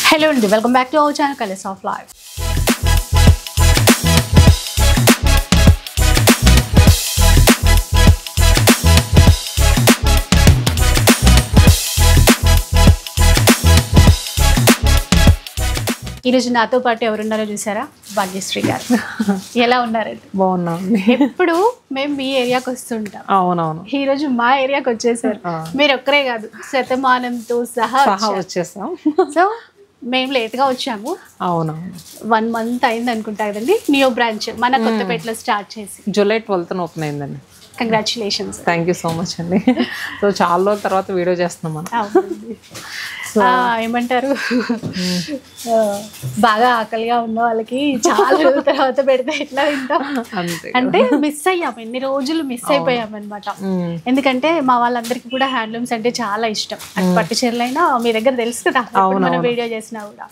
Hello and welcome back to our channel Colors of Life. ఈ రోజు నాతో పాటు ఎవరున్నారో చూసారా? భాగ్యశ్రీ గారు. ఎలా ఉన్నారండి? బాగున్నాను. ఎప్పుడు మేము మీ ఏరియాకి వస్తుంటాం. అవునవును. ఈ రోజు మా ఏరియాకి వచ్చేసారు. మీరు ఒక్కరే కాదు, శతమానంతో సహా వచ్చేసాం. సో మేము లేట్గా వచ్చాము. అవునవును. 1 month అయింది అనుకుంటా కదండి న్యూ బ్రాంచ్ మన కొత్తపేటలో స్టార్ట్ చేసి. జూలై 12th ఓపెన్ అయిందండి. Congratulations. Thank you so much అండి. సో చాలా రోజుల తర్వాత వీడియో చేస్తున్నాం మనం. ఏమంటారు, బాగా ఆకలిగా ఉన్న వాళ్ళకి చాలా రోజుల తర్వాత పెడితే ఎట్లా తింటాం అంటే మిస్ అయ్యాం, ఎన్ని రోజులు మిస్ అయిపోయాం అనమాట. ఎందుకంటే మా వాళ్ళందరికీ కూడా హ్యాండ్లూమ్స్ అంటే చాలా ఇష్టం. అటు పట్టు చీరలైనా మీ దగ్గర తెలుసు కదా, మనం వీడియో చేసినా కూడా.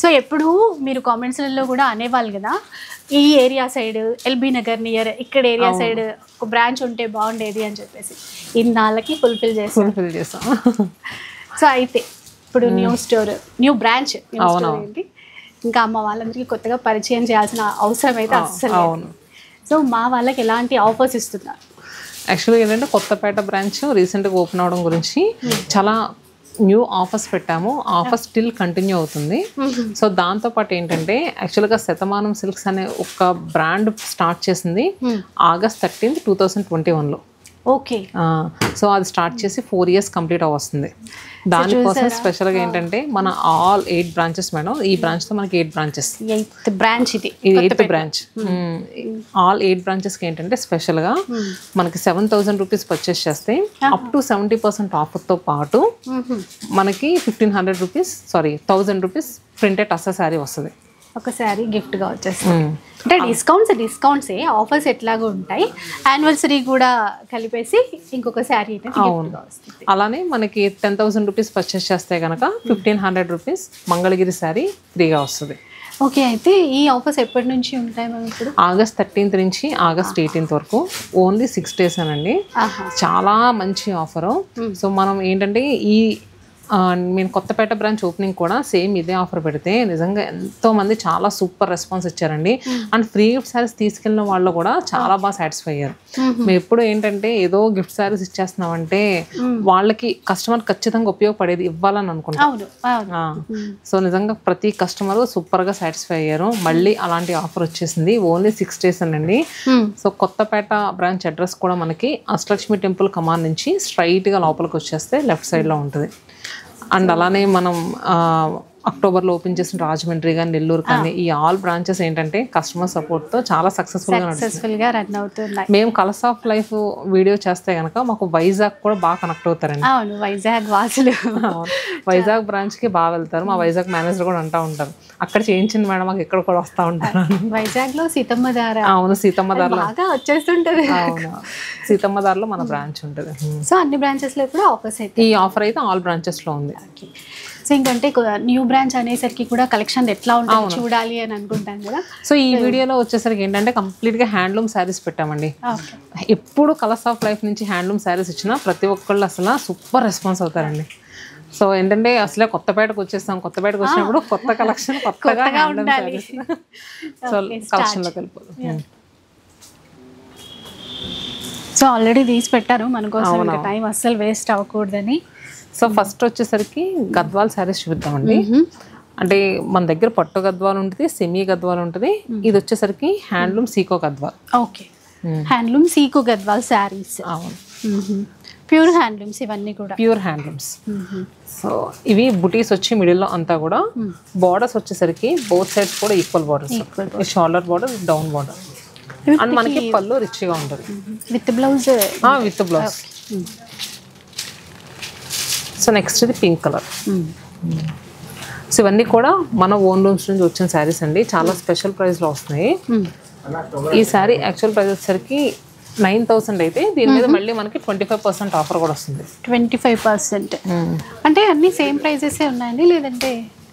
సో ఎప్పుడు మీరు కామెంట్స్లలో కూడా అనేవాళ్ళు కదా, ఈ area side LB Nagar near ఇక్కడ ఏరియా సైడ్ ఒక బ్రాంచ్ ఉంటే బాగుండేది అని చెప్పేసి ఇన్నాళ్ళకి ఫుల్ఫిల్ చేసాం. సో అయితే ఇప్పుడు న్యూ బ్రాంచ్ ఏంటి, ఇంకా మా వాళ్ళందరికీ కొత్తగా పరిచయం చేయాల్సిన అవసరం అయితే అస్సలు. సో మా వాళ్ళకి ఎలాంటి ఆఫర్స్ ఇస్తున్నారు? యాక్చువల్గా ఏంటంటే కొత్తపేట బ్రాంచ్ రీసెంట్గా ఓపెన్ అవడం గురించి చాలా న్యూ ఆఫర్స్ పెట్టాము. ఆఫర్ స్టిల్ కంటిన్యూ అవుతుంది. సో దాంతోపాటు ఏంటంటే యాక్చువల్గా శతమానం సిల్క్స్ అనే ఒక బ్రాండ్ స్టార్ట్ చేసింది August 13th, 2021లో. ఓకే. సో అది స్టార్ట్ చేసి 4 years కంప్లీట్ అవస్తుంది. దానికోసం స్పెషల్గా ఏంటంటే మన all 8 branches మేడం. ఈ బ్రాంచ్తో మనకి 8 branches. బ్రాంచ్ ఇది 8th బ్రాంచ్. all 8 branchesకి ఏంటంటే స్పెషల్గా మనకి 7,000 రూపీస్ పర్చేస్ చేస్తే అప్ టు 70% ఆఫర్తో పాటు మనకి 1,500 rupees 1,000 rupees printed tussar sari వస్తుంది. ఒక శారీ గిఫ్ట్గా వచ్చేస్తుంది. అంటే డిస్కౌంట్స్ ఆఫర్స్ ఎట్లాగో ఉంటాయి, యానివర్సరీ కూడా కలిపేసి ఇంకొక శారీ వస్తుంది. అలానే మనకి 10,000 రూపీస్ పర్చేస్ చేస్తే కనుక 1,500 రూపీస్ మంగళగిరి శారీ ఫ్రీగా వస్తుంది. ఓకే. అయితే ఈ ఆఫర్స్ ఎప్పటి నుంచి ఉంటాయి మనం ఇప్పుడు? August 13th నుంచి August 18th వరకు ఓన్లీ 6 days అనండి. చాలా మంచి ఆఫరు. సో మనం ఏంటంటే నేను కొత్తపేట బ్రాంచ్ ఓపెనింగ్ కూడా సేమ్ ఇదే ఆఫర్ పెడితే నిజంగా ఎంతో మంది చాలా సూపర్ రెస్పాన్స్ ఇచ్చారండి. అండ్ ఫ్రీ గిఫ్ట్ శారీస్ తీసుకెళ్ళిన వాళ్ళు కూడా చాలా బాగా సాటిస్ఫై అయ్యారు. మేము ఎప్పుడు ఏంటంటే ఏదో గిఫ్ట్ శారీస్ ఇచ్చేస్తున్నామంటే వాళ్ళకి కస్టమర్ ఖచ్చితంగా ఉపయోగపడేది ఇవ్వాలని అనుకుంటాం. సో నిజంగా ప్రతి కస్టమర్ సూపర్గా సాటిస్ఫై అయ్యారు. మళ్ళీ అలాంటి ఆఫర్ వచ్చేసింది. ఓన్లీ 6 days అండి. సో కొత్తపేట బ్రాంచ్ అడ్రస్ కూడా మనకి అష్టలక్ష్మి టెంపుల్ కమాన్ నుంచి స్ట్రైట్గా లోపలికి వచ్చేస్తే లెఫ్ట్ సైడ్లో ఉంటుంది. అండ్ అలానే మనం అక్టోబర్లో ఓపెన్ చేసిన రాజమండ్రి కానీ నెల్లూరు కానీ ఈ ఆల్ బ్రాంచెస్ ఏంటంటే కస్టమర్ సపోర్ట్తో చాలా సక్సెస్ఫుల్గా రన్ అవుతున్నాయి. మేము కలర్స్ ఆఫ్ లైఫ్ వీడియో చేస్తే కనుక మాకు వైజాగ్ కూడా బాగా కనెక్ట్ అవుతారండి. వైజాగ్ వాసులు వైజాగ్ బ్రాంచ్కి బాగా వెళ్తారు. మా వైజాగ్ మేనేజర్ కూడా అంటూ ఉంటారు, అక్కడ చేయించింది మేడం మాకు ఇక్కడ కూడా వస్తూ ఉంటారు. వైజాగ్లో సీతమ్మదార. అవును, సీతమ్మదారలో వచ్చేస్తుంటది. అవును, సీతమ్మదారలో మన బ్రాంచ్ ఉంటుంది. సో అన్ని బ్రాంచెస్లో కూడా ఆఫర్స్ అయితే ఈ ఆఫర్ అయితే ఆల్ బ్రాంచెస్లో ఉంది. సో ఇంకంటే న్యూ బ్రాంచ్ అనేసరికి కూడా కలెక్షన్ ఎట్లా ఉంటుంది చూడాలి అని అనుకుంటాను కదా. సో ఈ వీడియోలో వచ్చేసరికి ఏంటంటే కంప్లీట్గా హ్యాండ్లూమ్ శారీస్ పెట్టామండి. ఎప్పుడు కలర్స్ ఆఫ్ లైఫ్ నుంచి హ్యాండ్లూమ్ శారీస్ ఇచ్చినా ప్రతి ఒక్కళ్ళు అసలు సూపర్ రెస్పాన్స్ అవుతారండి. సో ఏంటంటే అసలే కొత్తపేటకు వచ్చినప్పుడు కొత్త కలెక్షన్ కొత్తగా ఉండాలి. సో కలెక్షన్లోకి వెళ్ళిపోతాం. సో ఆల్రెడీ తీసి పెట్టారు మన కోసం, టైం అస్సలు వేస్ట్ అవ్వకూడదని. సో ఫస్ట్ వచ్చేసరికి గద్వాల్ శారీస్ చూద్దామండి. అంటే మన దగ్గర పట్టు గద్వాల్ ఉంటుంది, సెమీ గద్వాల్ ఉంటుంది. ఇది వచ్చేసరికి handloom sico Gadwal. Okay, handloom sico Gadwal saris. అవును, ప్యూర్ హ్యాండ్లూమ్స్ ఇవన్నీ కూడా ప్యూర్ హ్యాండ్లూమ్స్. సో ఇవి బుటీస్ వచ్చి మిడిల్లో అంతా కూడా బార్డర్స్ వచ్చేసరికి బోత్ సైడ్స్ కూడా equal borders. Shoulder border, down border. And మనకి పళ్ళు రిచ్గా ఉంటుంది విత్ బ్లౌజ్. సో నెక్స్ట్ ఇది పింక్ కలర్. సో ఇవన్నీ కూడా మన ఓన్ రూమ్స్ నుంచి వచ్చిన శారీస్ అండి. చాలా స్పెషల్ ప్రైస్లో వస్తున్నాయి. ఈ శారీ యాక్చువల్ ప్రైస్ వచ్చేసరికి 9,000 అయితే దీని మీద మళ్ళీ మనకి 25% ఆఫర్ కూడా వస్తుంది. 25% అంటే అన్ని సేమ్ ప్రైజెస్ ఉన్నాయండి లేదంటే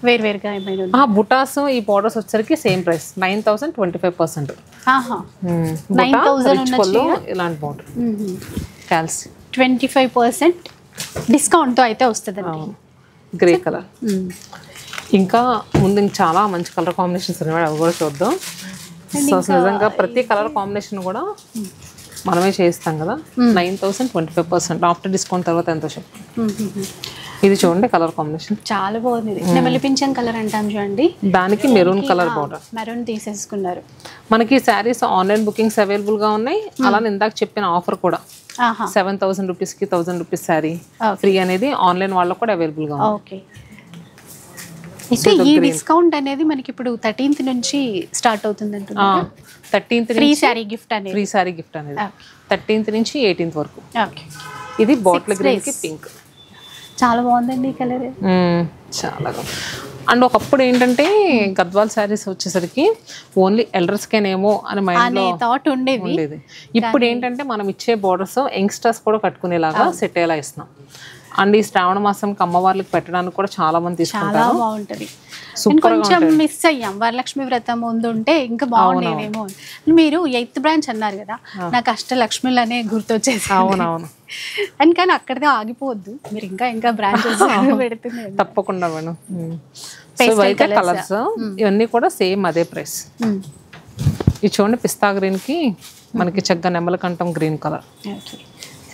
వేరువేరుగా ఏమైనా? బుటాస్ ఈ బార్డర్స్ వచ్చేసరికి సేమ్ ప్రైస్ 9,000 25%. 9,000 ఇలాంటి బార్డర్ క్యాల్సి 25% డిస్కౌంట్తో అయితే వస్తుందండి. Grey colour. ఇంకా ముందు ఇంకా చాలా మంచి కలర్ కాంబినేషన్స్ ఉన్నాయి, అవి కూడా చూద్దాం. సో నిజంగా ప్రతి కలర్ కాంబినేషన్ కూడా మనమే చేయిస్తాం కదా. 9,000 25% ఆఫ్టర్ డిస్కౌంట్ తర్వాత ఎంతో చెప్పండి. ఇది చూడండి కలర్ కాంబినేషన్ చాలా బాగుంది. నెమలి పింఛన్ కలర్ అంటాం చూడండి, దానికి మెరూన్ కలర్ బార్డర్. మెరూన్ తీసేసుకున్నారు. మనకి శారీస్ ఆన్లైన్ బుకింగ్స్ అవైలబుల్ గా ఉన్నాయి. అలానే ఇందాక చెప్పిన ఆఫర్ కూడా 7,000 రూపీస్కి 1,000 రూపీస్ శారీ ఫ్రీ అనేది ఆన్లైన్ వాళ్ళకు కూడా అవైలబుల్ గా ఉంది. ఓకే. అయితే ఈ డిస్కౌంట్ అనేది మనకి ఇప్పుడు 13th నుంచి స్టార్ట్ అవుతుంది అంటున్నారు. 13th ఫ్రీ శారీ గిఫ్ట్ అనేది, ఫ్రీ శారీ గిఫ్ట్ అనేది 13th నుంచి 18th వరకు. ఓకే. ఇది బాటిల్ గ్రీన్ కి పింక్, చాలా బాగుందండి ఈ కలర్. చాలా. అండ్ ఒకప్పుడు ఏంటంటే గద్వాల్ శారీస్ వచ్చేసరికి ఓన్లీ ఎల్డర్స్కేనేమో అని మైండ్లో థాట్ ఉండేది. ఇప్పుడు ఏంటంటే మనం ఇచ్చే బోర్డర్స్ యంగ్స్టర్స్ కూడా కట్టుకునేలాగా సెట్ అయ్యేలా ఇస్తున్నాం. అండ్ ఈ శ్రావణ మాసంకి అమ్మవార్లకు పెట్టడానికి కూడా చాలా మంది తీసుకుంటారు. చాలా బాగుంటది. కొంచెం మిస్ అయ్యాం, వరలక్ష్మి వ్రతం ముందు ఉంటే ఇంకా బాగుండేదేమో. మీరు 8th బ్రాంచ్ అన్నారు కదా, నాకు అష్టలక్ష్మిలనే గుర్తొచ్చేసి. అవునవును. అండ్ కానీ అక్కడితో ఆగిపోవద్దు, మీరు ఇంకా ఇంకా బ్రాంచెస్ పెడుతున్నారు. తప్పకుండా మేడం. అయితే కలర్స్ ఇవన్నీ కూడా సేమ్ అదే ప్రైస్. ఇది చూడండి పిస్తా గ్రీన్ కి మనకి చక్కగా నెమలకంఠం గ్రీన్ కలర్.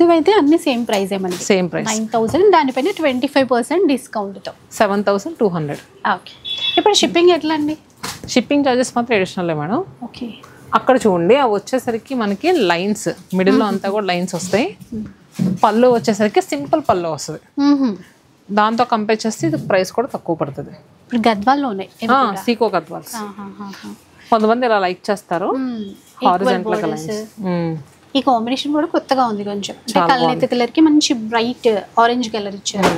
ఇవైతే అన్ని సేమ్ ప్రైస్, మనకి సేమ్ ప్రైస్ 9,000, దానిపైన 25% డిస్కౌంట్తో 7,200. ఓకే. ఇప్పుడు షిప్పింగ్ ఎట్లా అండి? షిప్పింగ్ చార్జెస్ మాత్రం అడిషనల్ మేడం. ఓకే. అక్కడ చూడండి అవి వచ్చేసరికి మనకి లైన్స్ మిడిల్లో అంతా కూడా లైన్స్ వస్తాయి. పళ్ళు వచ్చేసరికి సింపుల్ పళ్ళు వస్తుంది. దాంతో కంపేర్ చేస్తే ఇది ప్రైస్ కూడా తక్కువ పడుతుంది. ఇప్పుడు గద్వాల్లో ఉన్నాయి సీకో గద్వాల్స్. కొంతమంది ఇలా లైక్ చేస్తారు హారిజాంటల్ లైన్స్. ఈ కాంబినేషన్ కూడా కొత్తగా ఉంది కొంచెం, కలనేత కలర్ కి మంచి బ్రైట్ ఆరెంజ్ కలర్ ఇచ్చారు.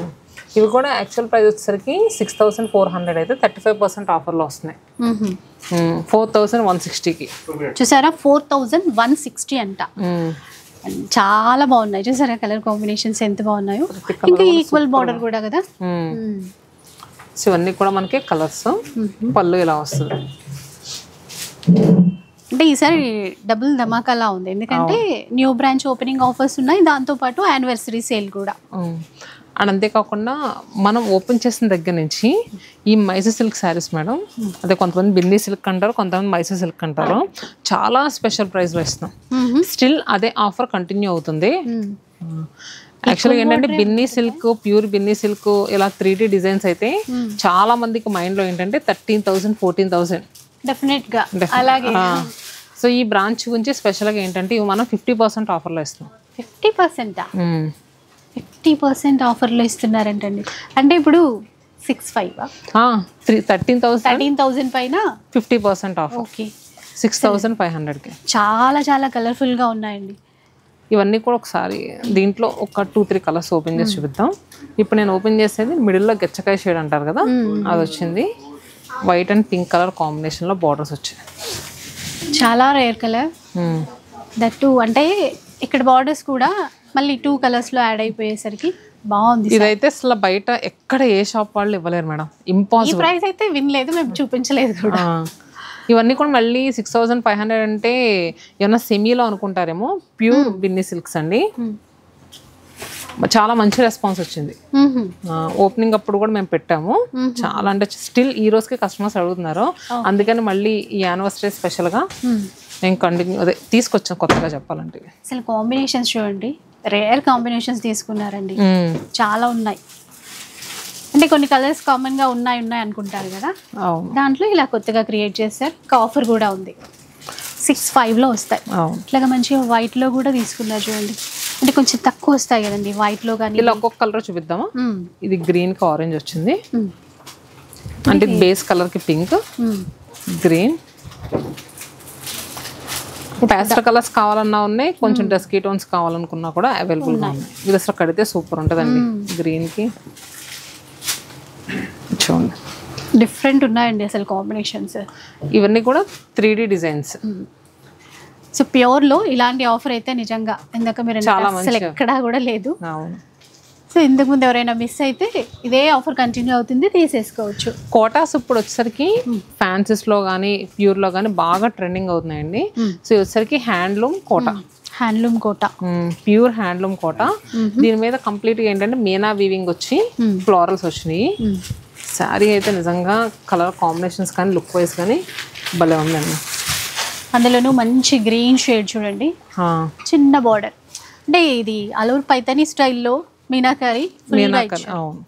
ఇవి కూడా యాక్చువల్ ప్రైస్ వచ్చేసరికి 6,400 అయితే 35% ఆఫర్లో వస్తున్నాయి. 4,160కి చూసారా, 4,160 అంట. చాలా బాగున్నాయి చూసారా, కలర్ కాంబినేషన్స్ ఎంత బాగున్నాయో. ఇంకా ఈక్వల్ బార్డర్ కూడా కదా. సో ఇవన్నీ కూడా మనకి కలర్స్. పళ్ళు ఇలా వస్తుంది. అంటే ఈసారి డబుల్ ధమాకాలా ఉంది, ఎందుకంటే న్యూ బ్రాంచ్ ఓపెనింగ్ ఆఫర్స్ ఉన్నాయి, దాంతోపాటు యానివర్సరీ సేల్ కూడా. అండ్ అంతేకాకుండా మనం ఓపెన్ చేసిన దగ్గర నుంచి ఈ మైసూర్ సిల్క్ శారీస్ మేడం, అదే కొంతమంది బిన్నీ సిల్క్ అంటారు, కొంతమంది మైసూర్ సిల్క్ అంటారు, చాలా స్పెషల్ ప్రైస్లో ఇస్తున్నాం. స్టిల్ అదే ఆఫర్ కంటిన్యూ అవుతుంది. యాక్చువల్గా ఏంటంటే Binny silk, pure Binny silk ఇలా 3D డిజైన్స్ అయితే చాలా మందికి మైండ్లో ఏంటంటే 13,000 14,000 డెఫినెట్ గా అలాగే. సో ఈ బ్రాంచ్ గురించి స్పెషల్గా ఏంటంటే ఇవి మనం 50% ఆఫర్లో ఇస్తున్నాం. 50% ఆఫర్లో ఇస్తున్నారంటండి. అంటే ఇప్పుడు 13,000 పైన 50% ఆఫర్. ఓకే. 6,500కి చాలా చాలా కలర్ఫుల్ గా ఉన్నాయండి. ఇవన్నీ కూడా ఒకసారి దీంట్లో ఒక 2-3 కలర్స్ ఓపెన్ చేసి చూపిద్దాం. ఇప్పుడు నేను ఓపెన్ చేసేది మిడిల్లో గెచ్చకాయ షేడ్ అంటారు కదా, అది వచ్చింది. వైట్ అండ్ పింక్ కలర్ కాంబినేషన్లో బార్డర్స్ వచ్చాయి. చాలా రేర్ కలర్ దట్టు. అంటే ఇక్కడ బార్డర్స్ కూడా మళ్ళీ 2 కలర్స్లో యాడ్ అయిపోయేసరికి బాగుంది. ఇదైతే అసలు బయట ఎక్కడ ఏ షాప్ వాళ్ళు ఇవ్వలేరు మేడం, ఇంపాసిబుల్. ఈ ప్రైస్ అయితే వినలేదు, మేము చూపించలేదు కూడా. ఇవన్నీ కూడా మళ్ళీ 6,500 అంటే ఏమన్నా సెమీలో అనుకుంటారేమో. ప్యూర్ బిన్నీ సిల్క్స్ అండి. చాలా మంచి రెస్పాన్స్ వచ్చింది. ఓపెనింగ్ అప్పుడు కూడా మేము పెట్టాము. చాలా అంటే స్టిల్ ఈ రోజుకి కస్టమర్స్ అడుగుతున్నారు. అందుకని మళ్ళీ ఈ యానివర్సరీ స్పెషల్గా నేను అదే తీసుకొచ్చాను కొత్తగా చెప్పాలంటే. అసలు కాంబినేషన్స్ చూడండి, రేర్ కాంబినేషన్స్ తీసుకున్నారండి, చాలా ఉన్నాయి. అంటే కొన్ని కలర్స్ కామన్గా ఉన్నాయి అనుకుంటారు కదా, దాంట్లో ఇలా కొత్తగా క్రియేట్ చేస్తారు. ఆఫర్ కూడా ఉంది, 6,500లో వస్తాయి. ఇట్లాగా మంచిగా వైట్లో కూడా తీసుకున్నారు చూడండి. అంటే కొంచెం తక్కువ వస్తాయి కదండి వైట్లో కానీ. ఇలా ఒక్కొక్క కలర్ చూపిద్దామా? ఇది గ్రీన్కి ఆరెంజ్ వచ్చింది, అంటే బేస్ కలర్కి పింక్, గ్రీన్, పేస్టల్ కలర్స్ కావాలన్నా ఉన్నాయి, కొంచెం డస్కీ టోన్స్ కావాలనుకున్నా కూడా అవైలబుల్గా ఉన్నాయి. ఇది అసలు కడితే సూపర్ ఉంటుందండి. గ్రీన్కి చూడండి డిఫరెంట్ ఉన్నాయండి అసలు కాంబినేషన్స్. ఇవన్నీ కూడా 3D డిజైన్స్. సో ప్యూర్లో ఇలాంటి ఆఫర్ అయితే నిజంగా ఇందాక మీరు అసలు ఎక్కడా కూడా లేదు. సో ఇంతకు ముందు ఎవరైనా మిస్ అయితే ఇదే ఆఫర్ కంటిన్యూ అవుతుంది, తీసేసుకోవచ్చు. కోటాస్ ఇప్పుడు వచ్చేసరికి ఫ్యాన్సీస్లో కానీ ప్యూర్లో కానీ బాగా ట్రెండింగ్ అవుతున్నాయండి. సో వచ్చేసరికి handloom Kota, pure handloom Kota. దీని మీద కంప్లీట్గా ఏంటంటే మీనా వీవింగ్ వచ్చి ఫ్లోరల్స్ వచ్చినాయి. శారీ అయితే నిజంగా కలర్ కాంబినేషన్స్ కానీ లుక్ వైజ్ కానీ భలే ఉందండి. అందులోనూ మంచి గ్రీన్ షేడ్ చూడండి, చిన్న బార్డర్. అంటే ఇది అలూర్ పైతని స్టైల్లో మీనాకరీ. అవును,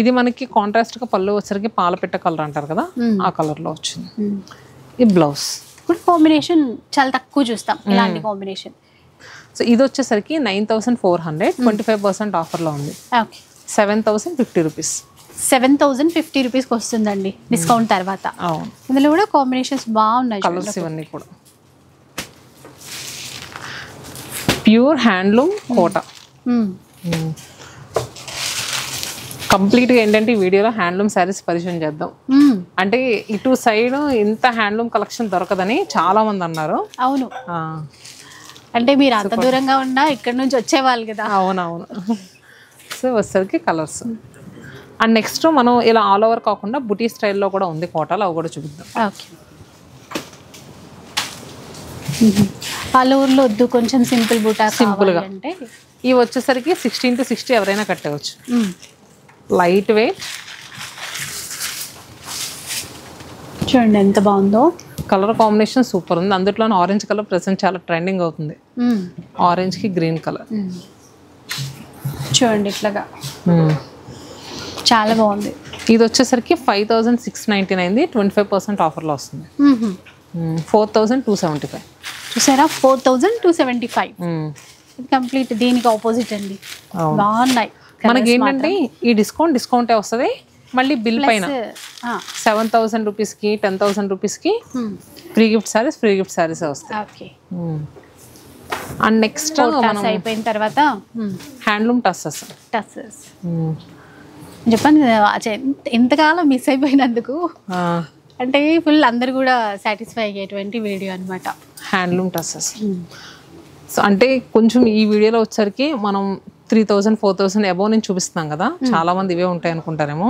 ఇది మనకి కాంట్రాస్ట్గా పళ్ళు వచ్చరికి పాలపిట్ట కలర్ అంటారు కదా, ఆ కలర్లో వచ్చింది. ఈ బ్లౌజ్ ఇప్పుడు కాంబినేషన్ చాలా తక్కువ చూస్తాం ఇలాంటి కాంబినేషన్. సో ఇది వచ్చేసరికి 9400, 25% ఆఫర్లో ఉంది. 7050 రూపీస్. 7050 రూపీస్కి వస్తుందండి డిస్కౌంట్ తర్వాత. అవును, ఇందులో కూడా కాంబినేషన్స్ బాగున్నాయి, కలర్స్ ఇవన్నీ కూడా. ప్యూర్ హ్యాండ్లూమ్ కోట. కంప్లీట్గా ఏంటంటే ఈ వీడియోలో హ్యాండ్లూమ్ శారీస్ పరిచయం చేద్దాం. అంటే ఇటు సైడ్ ఇంత హ్యాండ్లూమ్ కలెక్షన్ దొరకదని చాలా మంది అన్నారు. అవును, అంటే మీరు అంత దూరంగా ఉన్నా ఇక్కడ నుంచి వచ్చేవాళ్ళు కదా. అవునవును. సో వచ్చేసరికి కలర్స్. అండ్ నెక్స్ట్ మనం ఇలా ఆల్ ఓవర్ కాకుండా బుటీ స్టైల్లో కూడా ఉంది కోటాలు, అవి కూడా చూపిద్దాం. ఓకే, ఆల్ ఓవర్లో వద్దు, కొంచెం సింపుల్ బుటా సింపుల్గా అంటే ఇవి వచ్చేసరికి 16 to 60 ఎవరైనా కట్టవచ్చు. లైట్ వెయిట్ చూడండి ఎంత బాగుందో. కలర్ కాంబినేషన్ సూపర్ ఉంది. అందులో ఆరెంజ్ కలర్ ప్రెసెంట్ చాలా ట్రెండింగ్ అవుతుంది. ఆరెంజ్ కి గ్రీన్ కలర్ చూడండి ఇట్లాగా చాలా బాగుంది. ఇది వచ్చేసరికి 5699, 25% ఆఫర్లో వస్తుంది. 4275. చూసారా, 4275. ఇది కంప్లీట్ దీనికి ఆపోజిట్ అండి. బాగున్నాయి. మనకి ఏంటంటే ఈ డిస్కౌంటే వస్తుంది. మళ్ళీ బిల్ పైన 7000 రూపీస్కి 10,000 రూపీస్కి ఫ్రీ గిఫ్ట్ శారీస్ వస్తాయి. అండ్ నెక్స్ట్ అయిపోయిన తర్వాత హ్యాండ్లూమ్ టస్సెస్ చెప్పండి కదా, ఎంతకాలం మిస్ అయిపోయినందుకు. అంటే ఫుల్ అందరు కూడా సాటిస్ఫై అయ్యేటువంటి వీడియో అనమాట హ్యాండ్లూమ్ టస్సెస్. సో అంటే కొంచెం ఈ వీడియోలో వచ్చరికి మనం 3000, 4000 అబోవ్ నుంచి చూపిస్తున్నాం కదా, చాలా మంది ఇవే ఉంటాయి అనుకుంటారేమో.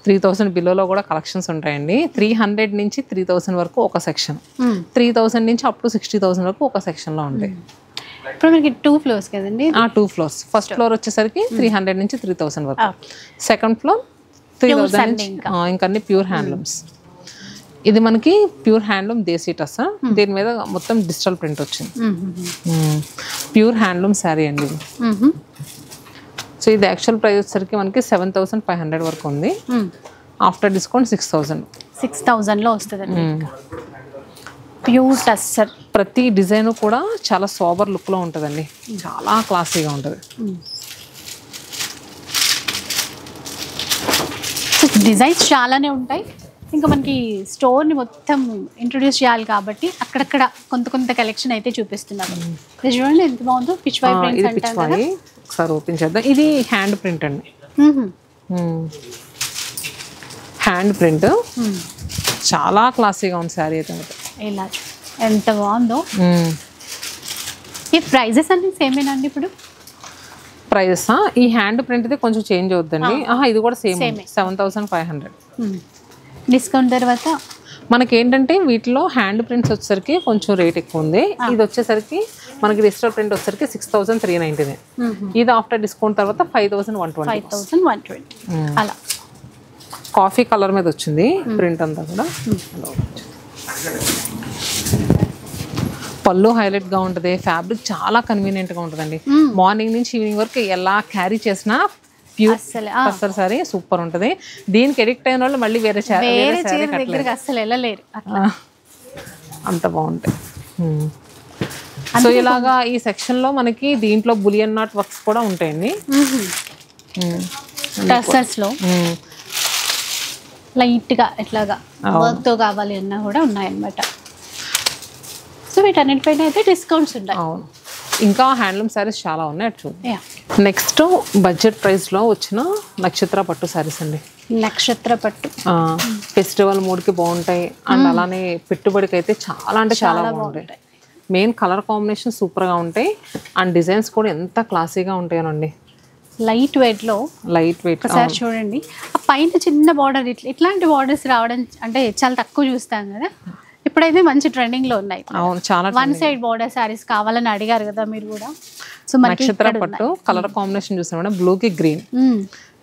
3000 బిలోలో కూడా కలెక్షన్స్ ఉంటాయండి. 300 నుంచి 3000 వరకు ఒక సెక్షన్, 3000 నుంచి అప్ టు 60,000 వరకు ఒక సెక్షన్లో ఉంటాయి. ఇప్పుడు మనకి 2 floors కదండి. 2 floors. ఫస్ట్ ఫ్లోర్ వచ్చేసరికి 300 నుంచి 3000 వరకు, సెకండ్ ఫ్లోర్ 3000 నుంచి ఇంకా అన్ని ప్యూర్ హ్యాండ్లూమ్స్. ఇది మనకి ప్యూర్ హ్యాండ్లూమ్ దేశీ టస్. దీని మీద మొత్తం డిజిటల్ ప్రింట్ వచ్చింది. ప్యూర్ హ్యాండ్లూమ్ శారీ అండి ఇది. సో ఇది యాక్చువల్ ప్రైస్ వచ్చేసరికి మనకి 7500 వరకు ఉంది. ఆఫ్టర్ డిస్కౌంట్ 6000లో వస్తుంది. ప్యూర్ టస్సర్. ప్రతి డిజైన్ కూడా చాలా సోబర్ లుక్లో ఉంటుందండి, చాలా క్లాసీగా ఉంటుంది. డిజైన్స్ చాలానే ఉంటాయి. ఇంకా మనకి స్టోర్ని మొత్తం ఇంట్రొడ్యూస్ చేయాలి కాబట్టి అక్కడక్కడ కొంత కలెక్షన్ అయితే చూపిస్తున్నారు. చూడండి ఎంత బాగుందో. పిచ్వాయ్ ప్రింట్స్ అంటారు కదా, ఒకసారి ఓపెన్ చేద్దాం. ఇది హ్యాండ్ ప్రింట్ అండి. హ్యాండ్ ప్రింట్ చాలా క్లాసీగా ఉంది శారీ అయితే. ఇలా ఎంత బాగుందో. ఈ ప్రైజెస్ అన్ని సేమేనండి ఇప్పుడు? ప్రైజెస్ ఈ హ్యాండ్ ప్రింట్ది కొంచెం చేంజ్ అవుతుందండి. ఇది కూడా సేమ్ 7500. డిస్కౌంట్ తర్వాత మనకి ఏంటంటే వీటిలో హ్యాండ్ ప్రింట్స్ వచ్చేసరికి కొంచెం రేట్ ఎక్కువ ఉంది. ఇది వచ్చేసరికి మనకి డిజిటల్ ప్రింట్ వచ్చేసరికి 6399. ఇది ఆఫ్టర్ డిస్కౌంట్ తర్వాత 5120. అలా కాఫీ కలర్ మీద వచ్చింది ప్రింట్ అంతా కూడా. పళ్ళు హైలైట్ గా ఉంటుంది. ఫ్యాబ్రిక్ చాలా కన్వీనియంట్ గా ఉంటుందండి. మార్నింగ్ నుంచి ఈవినింగ్ వరకు ఎలా క్యారీ చేసినా ప్యూర్ టస్సర్ సారీ సూపర్ ఉంటుంది. దీనికి ఎడిక్ట్ అయిన వాళ్ళు మళ్ళీ వేరే అసలు వెళ్ళలేరు, అంత బాగుంటాయి. సో ఇలాగా ఈ సెక్షన్ లో మనకి దీంట్లో బులియన్ నాట్ వర్క్స్ కూడా ఉంటాయండి. టస్సర్స్ లో లైట్ గా ఎట్లాగా వర్క్ తో కావాలి అన్నా కూడా ఉన్నాయన్నమాట. సో వీటన్నిటిపైన అయితే డిస్కౌంట్స్ ఉంటాయి. అవును, ఇంకా హ్యాండ్లూమ్ శారీస్ చాలా ఉన్నాయి, అటు చూద్దాం. నెక్స్ట్ బడ్జెట్ ప్రైస్ లో వచ్చిన నక్షత్ర పట్టు శారీస్ అండి. నక్షత్ర పట్టు ఫెస్టివల్ మూడ్కి బాగుంటాయి. అండ్ అలానే పెట్టుబడికి అయితే చాలా అంటే చాలా బాగుంటాయి. మెయిన్ కలర్ కాంబినేషన్ సూపర్గా ఉంటాయి. అండ్ డిజైన్స్ కూడా ఎంత క్లాసీగా ఉంటాయనండి. లైట్ వెయిట్ లో ఒకసారి చూడండి. ఆ పైన చిన్న బార్డర్ ఇట్లాంటి బార్డర్స్ రావడం అంటే చాలా తక్కువ చూస్తాం కదా. ఇప్పుడైతే మంచి ట్రెండింగ్ లో ఉన్నాయి. అవును, చాలా వన్ సైడ్ బార్డర్ సారీస్ కావాలని అడిగారు కదా మీరు కూడా. సో నక్షత్ర పట్టు కలర్ కాంబినేషన్ చూసాం మేడం, బ్లూ కి గ్రీన్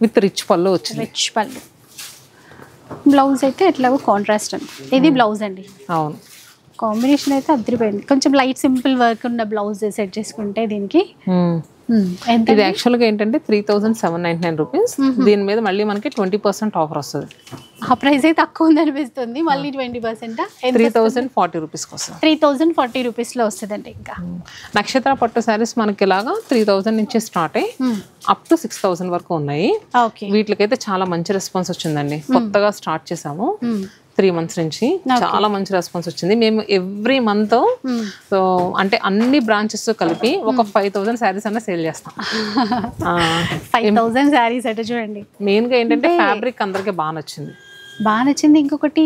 విత్ రిచ్ పళ్ళు వచ్చింది. రిచ్ పళ్ళు బ్లౌజ్ అయితే ఎట్లాగో కాంట్రాస్ట్ అండి, ఇది బ్లౌజ్ అండి. అవును, కాంబినేషన్ అయితే అదిరిపోయింది. కొంచెం లైట్ సింపుల్ వర్క్ ఉన్న బ్లౌజ్ సెట్ చేసుకుంటే దీనికి ఇది యాక్చువల్గా ఏంటంటే 3799 రూపీస్. దీని మీద మళ్ళీ మనకి 20% ఆఫర్ వస్తుంది. ఆ ప్రైస్ అయితే తక్కువ ఉంది అనిపిస్తుంది, మళ్ళీ 20% 3040 రూపీస్కి వస్తుంది. 3040 రూపీస్లో వస్తుందండి. ఇంకా నక్షత్ర పట్టు శారీస్ మనకి ఇలాగా 3000 నుంచి స్టార్ట్ అయ్యి అప్ టు 6000 వరకు ఉన్నాయి. వీటికైతే చాలా మంచి రెస్పాన్స్ వచ్చిందండి. కొత్తగా స్టార్ట్ చేసాము 3 months నుంచి, చాలా మంచి రెస్పాన్స్ వచ్చింది. మేము ఎవ్రీ మంత్ సో అంటే అన్ని బ్రాంచెస్ కలిపి ఒక 5000 శారీస్ అన్న సేల్ చేస్తాం. 5000 శారీస్ అంటే చూడండి. మెయిన్గా ఏంటంటే ఫ్యాబ్రిక్ అందరికీ బాగా నచ్చింది. ఇంకొకటి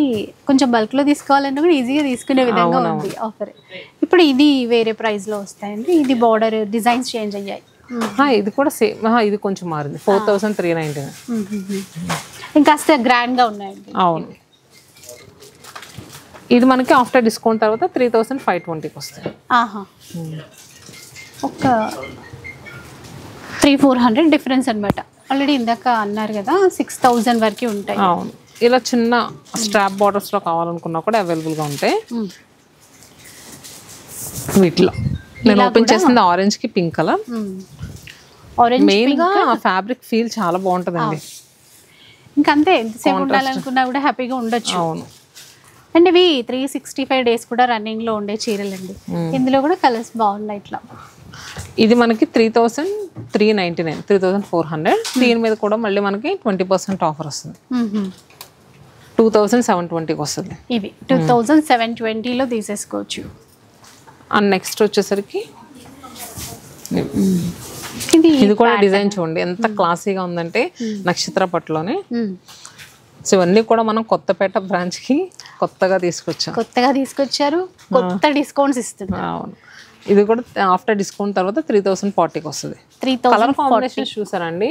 కొంచెం బల్క్ లో తీసుకోవాలన్నా కూడా ఈజీగా తీసుకునే విధంగా ఉంది ఆఫర్. ఇప్పుడు ఇది వేరే ప్రైస్ లో వస్తాయండి. ఇది బార్డర్ డిజైన్స్ చేంజ్ అయ్యాయి. ఇది కూడా సేమ్, ఇది కొంచెం మారింది. 4399. ఇంకాస్త గ్రాండ్ గా ఉన్నాయండి. అవును, ఇది మనకి ఆఫ్టర్ డిస్కౌంట్ తర్వాత 3520కి వస్తుంది. ఒక 300-400 డిఫరెన్స్ అనమాట. ఆల్రెడీ ఇందాక అన్నారు కదా 6000 వరకు ఉంటాయి. అవును, ఇలా చిన్న స్ట్రాప్ బార్డర్స్ లో కావాలనుకున్నా కూడా అవైలబుల్ గా ఉంటాయి. వీటిలో నేను ఓపెన్ చేసింది ఆరెంజ్ కి పింక్ కలర్. మెయిన్ గా ఫ్యాబ్రిక్ ఫీల్ చాలా బాగుంటుందండి. ఇంకంతే ఎంతసేపు ఉండాలనుకున్నా కూడా హ్యాపీగా ఉండొచ్చు. అవును, అండ్ ఇవి 365 days కూడా రన్నింగ్ లో ఉండే చీరలండి. ఇందులో కూడా కలర్స్ బాగున్నాయి. ఇట్లా ఇది మనకి 3399, 3400. దీని మీద కూడా మళ్ళీ మనకి 20% ఆఫర్ వస్తుంది. 2720కి వస్తుంది. ఇవి 2720లో తీసేసుకోవచ్చు. అండ్ నెక్స్ట్ వచ్చేసరికి ఇది కూడా డిజైన్ చూడండి ఎంత క్లాసీగా ఉందంటే నక్షత్ర పట్టులోనే. సో ఇవన్నీ కూడా మనం కొత్తపేట బ్రాంచ్ కి కొత్తగా తీసుకొచ్చారు. కొత్త డిస్కౌంట్స్ ఇస్తున్నారు. అవును, ఇది కూడా ఆఫ్టర్ డిస్కౌంట్ తర్వాత 3040కి వస్తుంది. కలర్ కాంబినేషన్ చూసారండి.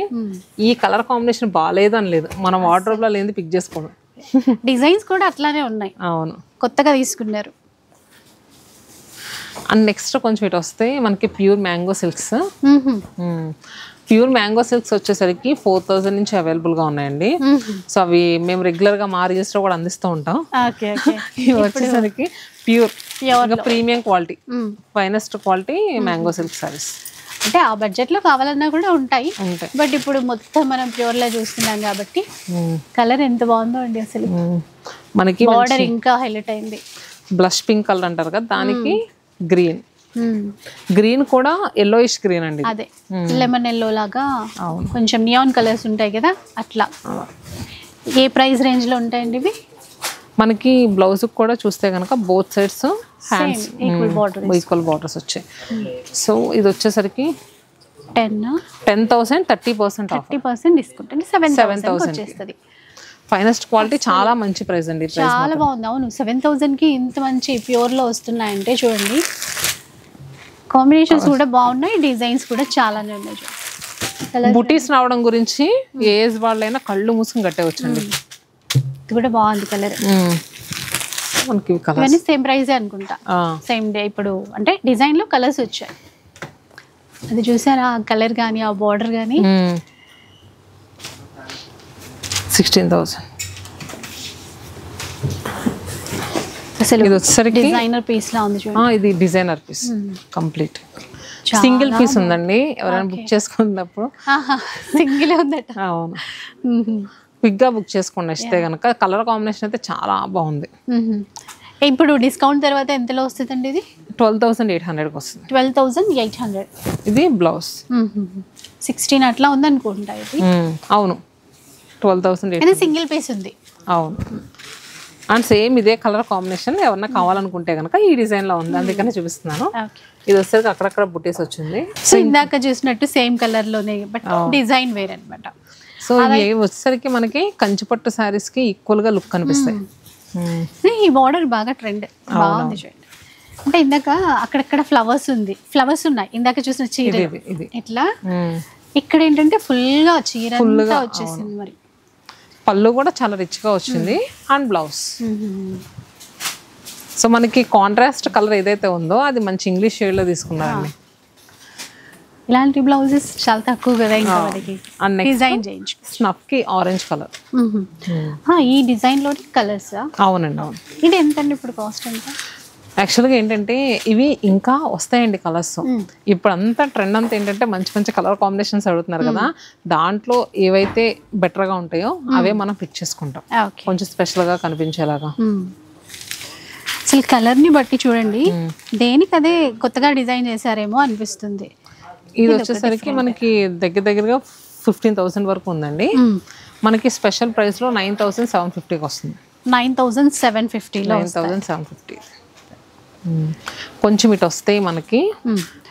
ఈ కలర్ కాంబినేషన్ బాగాలేదు అని లేదు, మనం వార్డ్రోబ్ లో లేని పిక్ చేసుకోవడం. డిజైన్స్ కూడా అట్లానే ఉన్నాయి. అవును, కొత్తగా తీసుకున్నారు. అండ్ నెక్స్ట్ కొంచెం ఇటు వస్తే మనకి pure mango silks. Pure mango silks వచ్చేసరికి 4000 నుంచి అవైలబుల్ గా ఉన్నాయండి. సో అవి మేము రెగ్యులర్ గా మా రిజిస్టర్ కూడా అందిస్తూ ఉంటాం. ఇవి వచ్చేసరికి pure premium quality, finest quality mango silk saris. అంటే ఆ బడ్జెట్ లో కావాలన్నా కూడా ఉంటాయి. బట్ ఇప్పుడు మొత్తం మనం ప్యూర్ లో చూస్తున్నాం కాబట్టి కలర్ ఎంత బాగుందో అండి. అసలు మనకి బార్డర్ ఇంకా హైలైట్ అయింది. బ్లష్ పింక్ కలర్ అంటారు కదా, దానికి గ్రీన్ కూడా ఎల్లోయిష్ గ్రీన్ అండి. అదే లెమన్ ఎల్లో లాగా కొంచెం నియాన్ కలర్స్ ఉంటాయి కదా అట్లా. ఏ ప్రైస్ రేంజ్ లో ఉంటాయండి ఇవి? మనకి బ్లౌజ్ కూడా చూస్తే కనుక both sides hands equal borders వచ్చాయి. సో ఇది వచ్చేసరికి 10,000 30% డిస్కౌంట్ అంటే 7,000 వచ్చేస్తుంది. ఫైనెస్ట్ క్వాలిటీ, చాలా మంచి ప్రైస్ అండి. చాలా బాగుంది. అవును, 7,000కి ఇంత మంచి ప్యూర్ లో వస్తున్నాయంటే చూడండి. కాంబినేషన్స్ కూడా బాగున్నాయి, డిజైన్స్ కూడా చాలానే ఉన్నాయి. బుటీస్ రావడం గురించి ఏ ఏజ్ వాళ్ళైనా కళ్ళు మూసుకుని కట్టేవచ్చండి. ఇది కూడా బాగుంది కలర్. ఇవన్నీ సేమ్ ప్రైజే అనుకుంటా, సేమ్ డే. ఇప్పుడు అంటే డిజైన్ లో కలర్స్ వచ్చాయి. అది చూసారా ఆ కలర్ కానీ ఆ బార్డర్ కానీ. 16,000. అసలు ఇది వచ్చేసరికి డిజైనర్ పీస్ లా ఉంది చూడండి. ఇది designer piece complete single piece ఉందండి. ఎవరైనా బుక్ చేసుకున్నప్పుడు సింగిల్ ఉందట. అవును, క్విక్ గా బుక్ చేసుకోండి ఇస్తే కనుక. కలర్ కాంబినేషన్ అయితే చాలా బాగుంది. ఇప్పుడు డిస్కౌంట్ తర్వాత ఎంతలో వస్తుందండి ఇది? 12,800కి వస్తుంది. 12,800. ఇది బ్లౌజ్ 16 అట్లా ఉంది అనుకుంటా ఇది. అవును, 12,800 సింగిల్ పీస్ ఉంది. అవును, అండ్ సేమ్ ఇదే కలర్ కాంబినేషన్ ఎవరన్నా కావాలనుకుంటే కనుక ఈ డిజైన్ లో ఉంది, అందుకనే చూపిస్తున్నాను. ఇది వచ్చేసరికి అక్కడక్కడ బుటీస్ వచ్చింది. సో ఇందాక చూసినట్టు సేమ్ కలర్ లోనే బట్ డిజైన్ వేరే అనమాట. సో ఇవి వచ్చేసరికి మనకి కంచిపట్టు సారీస్ కి ఈక్వల్ గా లుక్ కనిపిస్తాయి. ఈ బార్డర్ బాగా ట్రెండ్ బాగుంది చూడండి. అంటే ఇందాక అక్కడక్కడ ఫ్లవర్స్ ఉన్నాయి. ఇందాక చూసిన చీర ఇట్లా, ఇక్కడ ఏంటంటే ఫుల్ గా చీర వచ్చేసింది. మరి పళ్ళు కూడా చాలా రిచ్ గా వచ్చింది. అండ్ బ్లౌజ్ సో మనకి కాంట్రాస్ట్ కలర్ ఏదైతే ఉందో అది మంచి ఇంగ్లీష్ షేడ్ లో తీసుకున్నారండి. ఇలాంటి బ్లౌజెస్ చాలా తక్కువ కదా ఇంకా మనకి డిజైన్ చేయించు. స్నఫ్ కి ఆరెంజ్ కలర్. ఈ డిజైన్ లోని కలర్స్. అవునండి, అవును. ఇది ఎంతండి ఇప్పుడు కాస్ట్ ఎంత? యాక్చువల్గా ఏంటంటే ఇవి ఇంకా వస్తాయండి కలర్స్. ఇప్పుడు అంతా ట్రెండ్ అంతా ఏంటంటే మంచి మంచి కలర్ కాంబినేషన్స్ అడుగుతున్నారు కదా, దాంట్లో ఏవైతే బెటర్గా ఉంటాయో అవే మనం పిక్ చేసుకుంటాం, కొంచెం స్పెషల్గా కనిపించేలాగా. అసలు కలర్ని బట్టి చూడండి, దేనికి అదే కొత్తగా డిజైన్ చేశారేమో అనిపిస్తుంది. ఇది వచ్చేసరికి మనకి దగ్గరగా 15,000 వరకు ఉందండి. మనకి స్పెషల్ ప్రైస్లో 9,750కి వస్తుంది. 9,750లో 9,750. కొంచెం ఇటు వస్తాయి మనకి.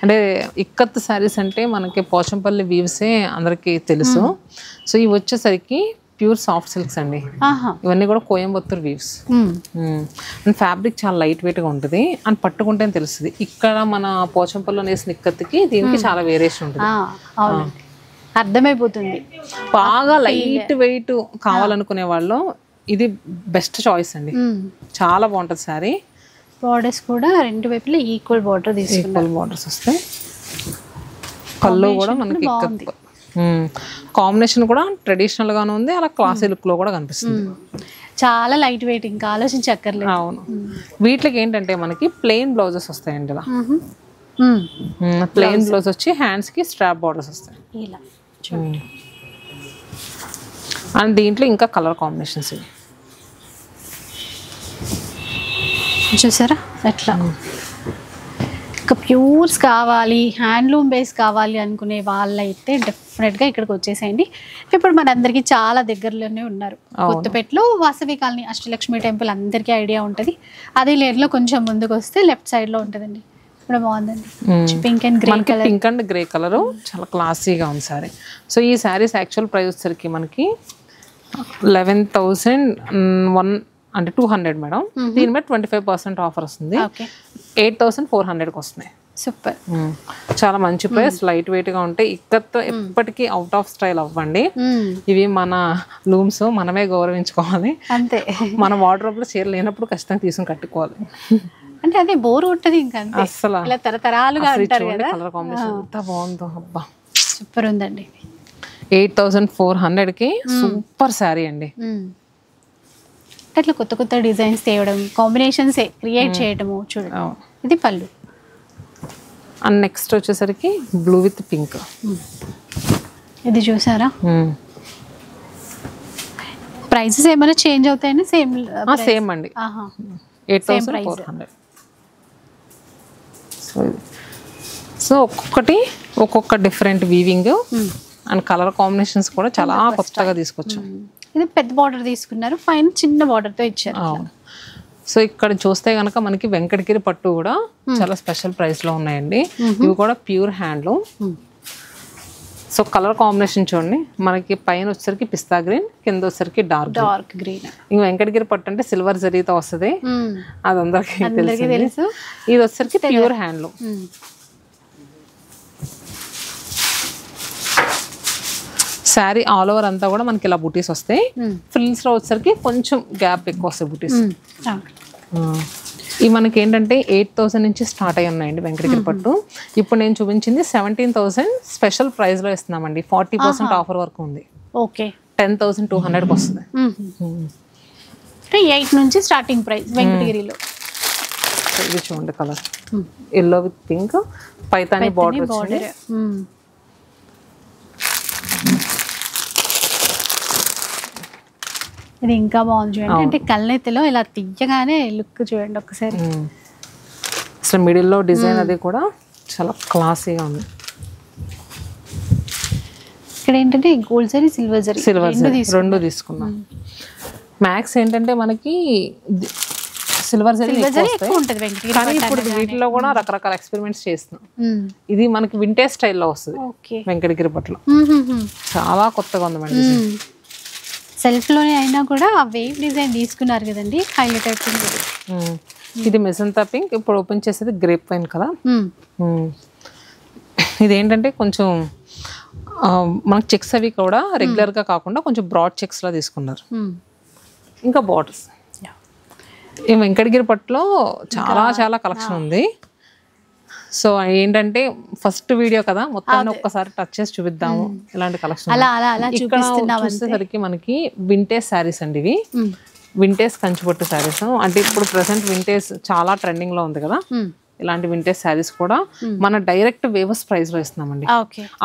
అంటే ఇక్కత్ శారీస్ అంటే మనకి పోచంపల్లి వీవ్సే అందరికీ తెలుసు. సో ఇవి వచ్చేసరికి ప్యూర్ సాఫ్ట్ సిల్క్స్ అండి. ఇవన్నీ కూడా కోయంబత్తూర్ వీవ్స్. అండ్ ఫ్యాబ్రిక్ చాలా లైట్ వెయిట్గా ఉంటుంది అండ్ పట్టుకుంటేనే తెలుస్తుంది. ఇక్కడ మన పోచంపల్లిలో వేసిన ఇక్కత్కి దీనికి చాలా వేరియేషన్ ఉంటుంది, అర్థమైపోతుంది. బాగా లైట్ వెయిట్ కావాలనుకునే వాళ్ళు ఇది బెస్ట్ చాయిస్ అండి. చాలా బాగుంటుంది శారీ. బార్డర్స్ కూడా రెండు వైపులా ఈక్వల్ బార్డర్ తీసుకున్నారు. ఈక్వల్ బార్డర్స్ వస్తాయి. కళ్ళు కూడా మనకి కాంబినేషన్ కూడా ట్రెడిషనల్ గానే ఉంది, అలా క్లాసీ లుక్ లో కూడా కనిపిస్తుంది. చాలా లైట్ వెయిట్, ఇంకా ఆలోచించక్కర్లేదు. అవును. వీటికి ఏంటంటే మనకి ప్లెయిన్ బ్లౌజెస్ వస్తాయండి. ఇలా ప్లెయిన్ బ్లౌజ్ వచ్చి హ్యాండ్స్ కి స్ట్రాప్ బార్డర్స్ వస్తాయి ఇలా. అండ్ దీంట్లో ఇంకా కలర్ కాంబినేషన్స్ ఇవి చూసారా ఎట్లా. ఇంకా ప్యూర్స్ కావాలి, హ్యాండ్లూమ్ బేస్ కావాలి అనుకునే వాళ్ళైతే డెఫినెట్గా ఇక్కడికి వచ్చేసేయండి. ఇప్పుడు మనందరికీ చాలా దగ్గరలోనే ఉన్నారు. కొత్తపేటలో వాసవి కాలనీ అష్టలక్ష్మి టెంపుల్ అందరికీ ఐడియా ఉంటుంది. అదే లేయర్లో కొంచెం ముందుకు వస్తే లెఫ్ట్ సైడ్లో ఉంటుందండి. ఇప్పుడు బాగుందండి, pink and grey colour. Pink and grey colour చాలా క్లాసీగా ఉంది సారీ. సో ఈ శారీస్ యాక్చువల్ ప్రైస్ వచ్చేసరికి మనకి 11,100 అంటే 200 మేడం. దీని మీద 25% ఆఫర్ వస్తుంది. 8,400కి వస్తున్నాయి. సూపర్, చాలా మంచి ప్రైస్, లైట్ వెయిట్ గా ఉంటాయి. ఇక్కత్తో ఎప్పటికీ అవుట్ ఆఫ్ స్టైల్ అవ్వండి. ఇవి మన లూమ్స్, మనమే గౌరవించుకోవాలి. అంతే. మన వార్డ్రోబ్ లో చీర లేనప్పుడు ఖచ్చితంగా తీసుకుని కట్టుకోవాలి. అంటే అదే బోర్ ఉంటుంది ఇంకా అసలు తరతరాలుగా అంటారు కదా. కలర్ కాంబినేషన్ ఎంత బాగుందో, అబ్బా సూపర్ ఉందండి. 8,400కి సూపర్ శారీ అండి. అట్లా కొత్త కొత్త డిజైన్స్ తేవడం, కాంబినేషన్స్ క్రియేట్ చేయడము చూడండి. ఇది పళ్ళు. అండ్ నెక్స్ట్ వచ్చేసరికి బ్లూ విత్ పింక్. ఇది చూసారా, ప్రైసెస్ ఏమైనా చేంజ్ అవుతాయని? సేమ్ అండి, 8,400. సో ఒక్కొక్క different weaving and colour combinations కూడా చాలా కొత్తగా తీసుకొచ్చాం. ఇది పెద్ద బార్డర్ తీసుకున్నారు, పైన చిన్న బార్డర్ తో ఇచ్చారు. సో ఇక్కడ చూస్తే కనుక మనకి వెంకటగిరి పట్టు కూడా చాలా స్పెషల్ ప్రైస్ లో ఉన్నాయండి. ఇవి కూడా pure handloom. So colour combination చూడండి, మనకి పైన వచ్చేసరికి పిస్తా గ్రీన్, కింద వచ్చేసరికి డార్క్ గ్రీన్. ఇంకా వెంకటగిరి పట్టు అంటే సిల్వర్ జరీతో వస్తుంది, అది అందరికీ తెలుసు. ఇది వచ్చేసరికి pure handloom. Sari all over అంతా కూడా మనకి ఇలా బూటీస్ వస్తాయి. ఫ్రిల్స్ లో వచ్చేసరికి కొంచెం గ్యాప్ ఎక్కువ వస్తాయి బూటీస్. ఇవి మనకి ఏంటంటే 8,000 నుంచి స్టార్ట్ అయ్యి ఉన్నాయండి వెంకటగిరి పట్టు. ఇప్పుడు నేను చూపించింది 17,000 స్పెషల్ ప్రైస్ లో ఇస్తున్నామండి. 40% ఆఫర్ వరకు ఉంది. ఓకే, 10,200కి వస్తుంది. 8 నుంచి స్టార్టింగ్ ప్రైస్ వెంకటగిరిలో. ఇది చూడండి colour yellow with pink, Paithani border వచ్చింది. ఇది ఇంకా బాగుంది చూడండి. అంటే కళ్ళెత్తిలో ఇలా తీయగానే లుక్ చూడండి ఒకసారి. అసలు మిడిల్లో డిజైన్ అది కూడా చాలా క్లాసీగా ఉంది. ఇక్కడ ఏంటంటే గోల్డ్ జరీ, సిల్వర్ జరీ రెండు తీసుకున్నాం. మ్యాక్స్ ఏంటంటే మనకి సిల్వర్ జరీ ఎక్కువ ఉంటుంది, కానీ ఇప్పుడు వీటిలో కూడా రకరకాల ఎక్స్పెరిమెంట్స్ చేస్తున్నాం. ఇది మనకి వింటేజ్ స్టైల్లో వస్తుంది వెంకటగిరి పట్ల, చాలా కొత్తగా ఉంది మేడం. సెల్ఫ్ లోనే అయినా కూడా ఆ వేవ్ డిజైన్ తీసుకున్నారు కదండి, హైలైట్ అయిపోయింది. ఇది మెజంతా పింక్, ఇప్పుడు ఓపెన్ చేసేది గ్రేప్ వైన్ కదా. ఇదేంటంటే కొంచెం మనకి చెక్స్ అవి కూడా రెగ్యులర్ గా కాకుండా కొంచెం బ్రాడ్ చెక్స్ లా తీసుకున్నారు. ఇంకా బార్డర్స్ ఈ వెంకటగిరి పట్టులో చాలా కలెక్షన్ ఉంది. సో ఏంటంటే ఫస్ట్ వీడియో కదా, మొత్తాన్ని ఒక్కసారి టచ్ చేసి చూపిద్దాము ఇలాంటి కలెక్షన్. ఇక్కడ చూసేసరికి మనకి వింటేజ్ శారీస్ అండి ఇవి. వింటేజ్ కంచిపట్టు శారీస్ అంటే ఇప్పుడు ప్రెసెంట్ వింటేజ్ చాలా ట్రెండింగ్ లో ఉంది కదా, ఇలాంటి వింటేజ్ శారీస్ కూడా మన డైరెక్ట్ వేవర్స్ ప్రైస్ లో ఇస్తున్నామండి.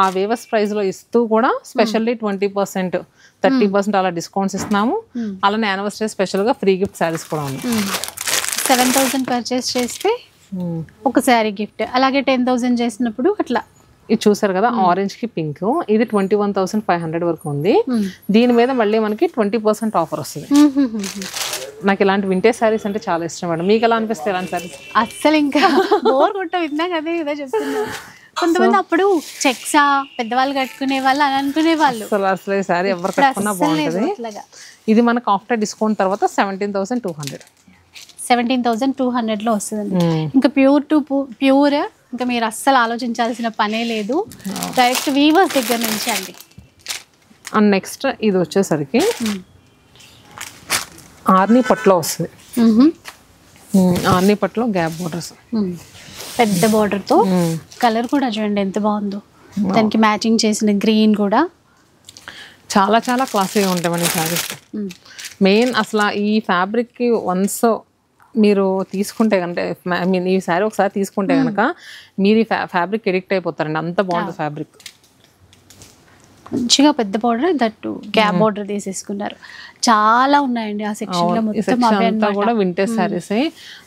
ఆ వేవర్స్ ప్రైస్ లో ఇస్తూ కూడా స్పెషల్లీ 20%, 30% అలా డిస్కౌంట్స్ ఇస్తున్నాము. అలానే యానివర్సరీ స్పెషల్ గా ఫ్రీ గిఫ్ట్ శారీస్ కూడా ఉన్నాయి. 7,000 పర్చేస్ చేస్తే ఒక శారీ గిఫ్ట్, అలాగే 10,000 చేసినప్పుడు అట్లా. ఇది చూసారు కదా, ఆరెంజ్ కి పింక్, ఇది 21,500 వరకు ఉంది. దీని మీద మళ్ళీ మనకి 20% ఆఫర్ వస్తుంది. నాకు ఇలాంటి వింటేజ్ శారీస్ అంటే చాలా ఇష్టం మేడం. మీకు ఎలా అనిపిస్తాయి ఇలాంటి శారీస్? అస్సలు ఇంకా బోర్ కొట్ట విన్నా కదే కదా చెప్తున్నా. కొంతమంది అప్పుడు చెక్సా పెద్దవాళ్ళు కట్టుకునే వాళ్ళు అని అనుకునే వాళ్ళు. అసలు ఈ శారీ ఎవరు కట్టుకున్నా బాగుంటుంది. ఇది మనకు ఆఫ్టర్ డిస్కౌంట్ తర్వాత 17,200. 17,200 లో వస్తుందండి. ఇంకా ప్యూర్ ఇంకా మీరు అస్సలు ఆలోచించాల్సిన పనే లేదు, డైరెక్ట్ వీవర్స్ దగ్గర నుంచి అండి. అండ్ నెక్స్ట్ ఇది వచ్చేసరికి ఆర్నీ పట్లో వస్తుంది. ఆర్నీ పట్లో గ్యాప్ బోర్డర్స్, పెద్ద బోర్డర్ తో. కలర్ కూడా చూడండి ఎంత బాగుందో, దానికి మ్యాచింగ్ చేసిన గ్రీన్ కూడా చాలా చాలా క్లాసీగా ఉంటాయి మన శారీస్. మెయిన్ అసలు ఈ ఫ్యాబ్రిక్ కి వన్స్ మీరు తీసుకుంటే కనుక, ఐ మీన్ ఈ శారీ ఒకసారి తీసుకుంటే కనుక మీరు ఈ ఫ్యాబ్రిక్ ఎడిక్ట్ అయిపోతారండి, అంత బాగుంటుంది ఫ్యాబ్రిక్. మంచిగా పెద్ద బోర్డర్, దట్టు గ్యాప్ బోర్డర్ తీసేసుకున్నారు. చాలా ఉన్నాయండి ఆ సెక్షన్ లో మొత్తం కూడా వింటేజ్ శారీస్.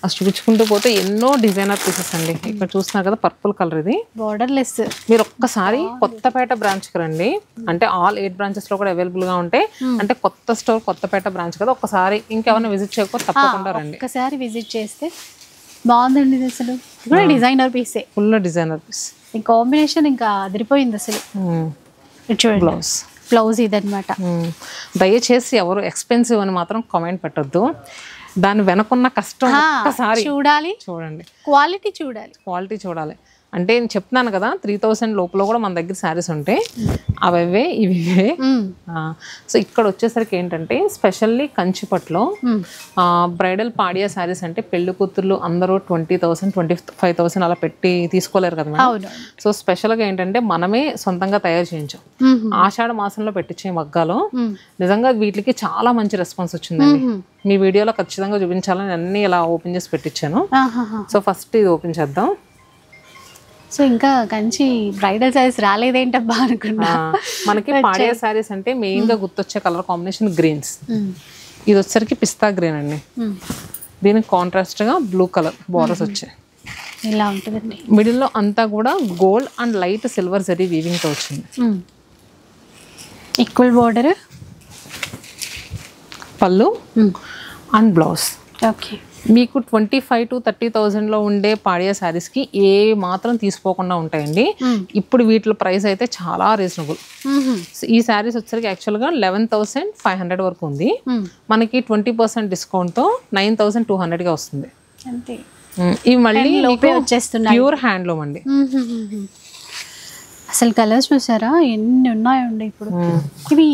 అసలు చూపించుకుంటూ పోతే ఎన్నో డిజైనర్ పీసెస్ అండి. ఇక్కడ చూస్తున్నారు కదా పర్పుల్ కలర్, ఇది బోర్డర్ లెస్. మీరు ఒక్కసారి కొత్తపేట బ్రాంచ్ కి రండి, అంటే ఆల్ 8 బ్రాంచెస్ లో కూడా అవైలబుల్ గా ఉంటాయి. అంటే కొత్త స్టోర్ కొత్తపేట బ్రాంచ్ కదా, ఒక్కసారి ఇంకెవరైనా విజిట్ చేయకపోతే తప్పకుండా రండి. ఒక్కసారి విజిట్ చేస్తే బాగుందండి. అసలు కూడా డిజైనర్ పీసే, ఫుల్ డిజైనర్ పీస్. ఈ కాంబినేషన్ ఇంకా అదిరిపోయింది అసలు. బ్లౌజ్ ఇదన్నమాట. దయచేసి ఎవరు ఎక్స్పెన్సివ్ అని మాత్రం కామెంట్ పెట్టొద్దు. దాని వెనకున్న కష్టం ఒక్కసారి చూడండి, క్వాలిటీ చూడాలి. అంటే నేను చెప్తున్నాను కదా 3,000 లోపల కూడా మన దగ్గర శారీస్ ఉంటాయి, అవే ఇవే. సో ఇక్కడ వచ్చేసరికి ఏంటంటే స్పెషల్లీ కంచిపట్లో బ్రైడల్ పాడియా శారీస్ అంటే పెళ్లి కూతుర్లు అందరూ 20,000, 25,000 అలా పెట్టి తీసుకోలేరు కదా మేడం. సో స్పెషల్గా ఏంటంటే మనమే సొంతంగా తయారు చేయించాం. ఆషాఢ మాసంలో పెట్టించే మగ్గాలో నిజంగా వీటికి చాలా మంచి రెస్పాన్స్ వచ్చిందండి. మీ వీడియోలో ఖచ్చితంగా చూపించాలని అన్ని ఇలా ఓపెన్ చేసి పెట్టించాను. సో ఫస్ట్ ఇది ఓపెన్ చేద్దాం. సో ఇంకా కంచి బ్రైడల్ శారీస్ రాలేదేంటబ్బా అనుకున్నా. మనకి పాడియా శారీస్ అంటే మెయిన్ గా గుర్తొచ్చే కలర్ కాంబినేషన్ గ్రీన్స్. ఇది వచ్చేసరికి పిస్తా గ్రీన్ అండి, దీనికి కాంట్రాస్ట్ గా బ్లూ కలర్ బోర్డర్స్ వచ్చాయి. ఇలా ఉంటుందండి. మిడిల్ లో అంతా కూడా gold and light silver zari weaving తో వచ్చింది. ఈక్వల్ బోర్డర్, పళ్ళు అండ్ బ్లౌజ్. ఓకే. మీకు 25,000 to 30,000 లో ఉండే పాడియా శారీస్ కి ఏ మాత్రం తీసుకోకుండా ఉంటాయండి. ఇప్పుడు వీటి ప్రైస్ అయితే చాలా రీజనబుల్. ఈ శారీస్ వచ్చరికి యాక్చువల్ గా 11,500 వరకు ఉంది, మనకి 20% డిస్కౌంట్ తో 9,200 గా వస్తుంది. ఇవి మళ్ళీ ప్యూర్ హ్యాండ్లూమ్ అండి. అసలు కలర్స్ చూసారా ఎన్ని ఉన్నాయండి. ఇప్పుడు ఇవి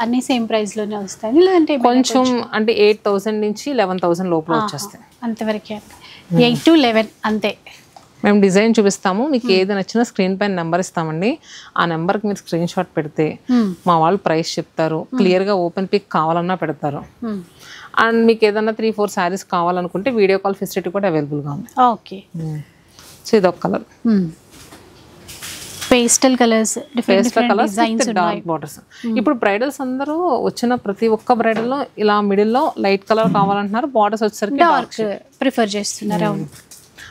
అన్ని సేమ్ ప్రైస్ లోనే వస్తాయి, లేదంటే కొంచెం అంటే 8,000 నుంచి 11,000 లోపల వచ్చేస్తాయి. అంతవరకే 8 to 11 అంతే. మేము డిజైన్ చూపిస్తాము, మీకు ఏది నచ్చినా స్క్రీన్ పైన నెంబర్ ఇస్తామండి. ఆ నెంబర్కి మీరు స్క్రీన్ షాట్ పెడితే మా వాళ్ళు ప్రైస్ చెప్తారు, క్లియర్గా ఓపెన్ పిక్ కావాలన్నా పెడతారు. అండ్ మీకు ఏదన్నా 3-4 శారీస్ కావాలనుకుంటే వీడియో కాల్ ఫెసిలిటీ కూడా అవైలబుల్గా ఉంది. ఓకే. సో ఇది ఒక colour, pastel colours, dark borders. ఇప్పుడు బ్రైడల్స్ అందరూ వచ్చిన ప్రతి ఒక్క బ్రైడల్ లో ఇలా మిడిల్ లో లైట్ కలర్ కావాలంటున్నారు, బోర్డర్స్ వచ్చేసరికి డార్క్ ప్రిఫర్ చేస్తున్నారు.